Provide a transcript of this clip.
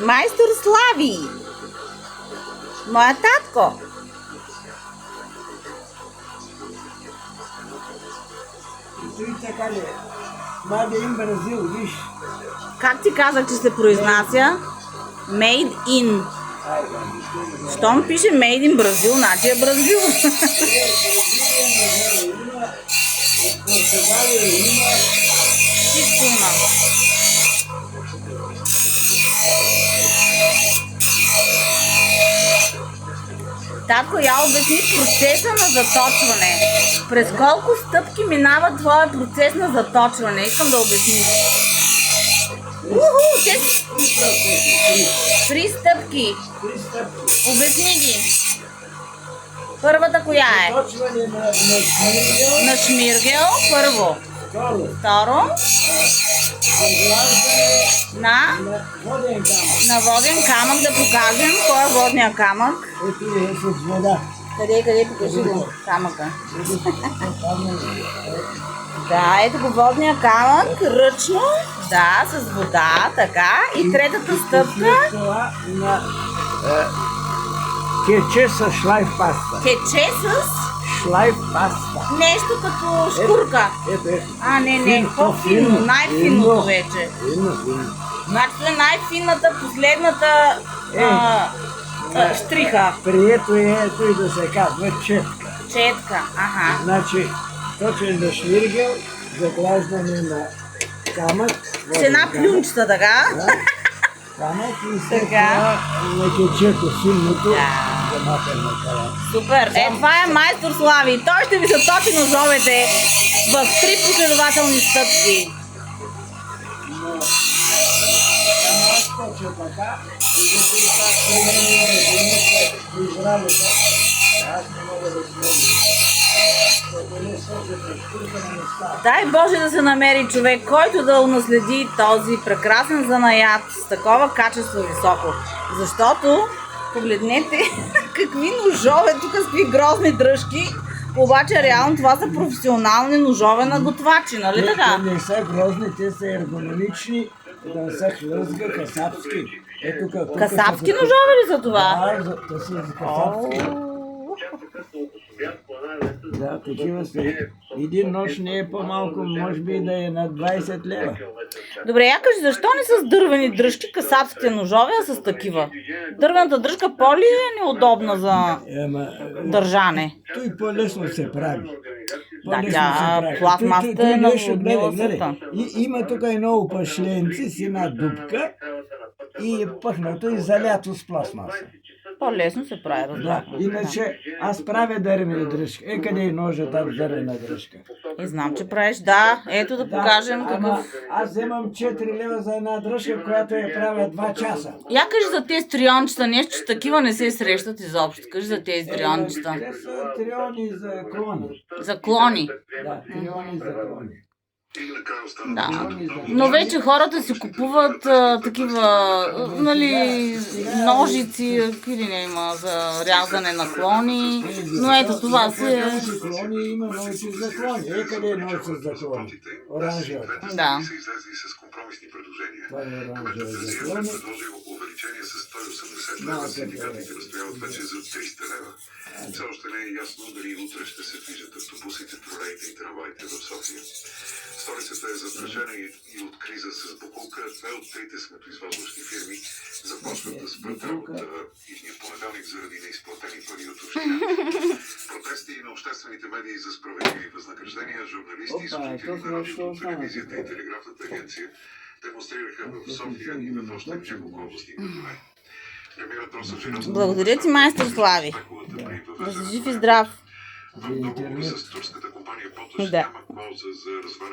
Майстор Слави! Моя татко! И той така ли? Made in Бразил, виж. Как ти казах, че се произнася? Made in. Щом пише Made in Бразил, значи е Бразил. Всичко има. Татко, я обясни процеса на заточване. През колко стъпки минава твоя процес на заточване? Искам да обясниш. Те са 3 стъпки. Обясни ги. Първата коя е? Точване На шмиргел, първо. Второ. На воден камък. на воден камък, да покажем кой е водния камък. Ето е с вода. Къде покажи го камъка. Да, ето го водния камък, ръчно, да, с вода, така. И третата стъпка, Това на кече с шлайф паста. тече с Шлайф паста. нещо като шкурка. Ето. А, не, Фин, по-финно, финно. най-финното Финно. вече. Финно. Значи това е най-финната, последната штриха. Прието е той да се казва четка. Четка, аха. Значи, точен на швиргел, заглаждане на камък. С една плюнчета, така. Да, камък и след Така. това на кечето силното Да. замахане на края. Супер! Това е майстор Слави. Той ще ви заточи ножовете в 3 последователни стъпки. Аз точа така, и да си так променим да изработа. Аз не мога да смогна. Като не сложа шкурка на места. Дай Боже да се намери човек, който да унаследи този прекрасен занаят с такова качество високо. Защото, погледнете какви ножове, тук с какви грозни дръжки. Обаче реално това са професионални ножове на готвачи, нали така? Те не са грозни, те са ергономични, да не са хлъзга, касапски. Ето като... Касапски ножове ли са това? Да, те са касапски. Да, такива са. Един нож не е по-малко, може би да е на 20 лева. Добре, я кажи, защо не с дървени дръжки касапските ножове, а с такива? Дървената дръжка по-ли е неудобна за държане? Той по-лесно се прави. Да, тя пластмасата е наводнила света. И има тук едно опашленце с една дупка и е пъхнато и залято с пластмаса. По-лесно се прави, Да, разбрах. иначе аз правя дървена дръжка. Къде е ножа там дървена дръжка? И знам, че правиш. Да, ето да покажем ама какъв... аз вземам 4 лева за една дръжка, която я правя 2 часа. Я кажи за тези триончета, нещо, че такива не се срещат изобщо. Кажи за тези триончета. Те са триони за клони. За клони. Да, триони за клони. Да. Но вече хората си купуват такива, нали, ножици, какви ли не има за рязане на клони. Но ето това си е... Клони има ножици за клони. Къде е ножици за клони? Оранжевата. Да. Са излезли с компромисни предложения. Това е оранжева за Президентът клони. предложил увеличение с 180 лева, синдикатите настояват вече за 300 лева. Все още не е ясно дали утре ще се движат автобусите, тролеите и трамваите в София. Столицата е застрашена и от криза с боклука. 2 от 3 сметоизвозващи фирми започват да спрат работа идния понеделник заради неизплатени пари от общината. Протести на обществените медии за справедливи възнаграждения, журналисти и служители на радиото, телевизията и телеграфната агенция демонстрираха в София и в още няколко областни градове. Премиерът Росен Желязков... Благодаря ти, майстор Слави. Да си жив и здрав. В договор с турската компания Боташ Да. няма клауза за разваляне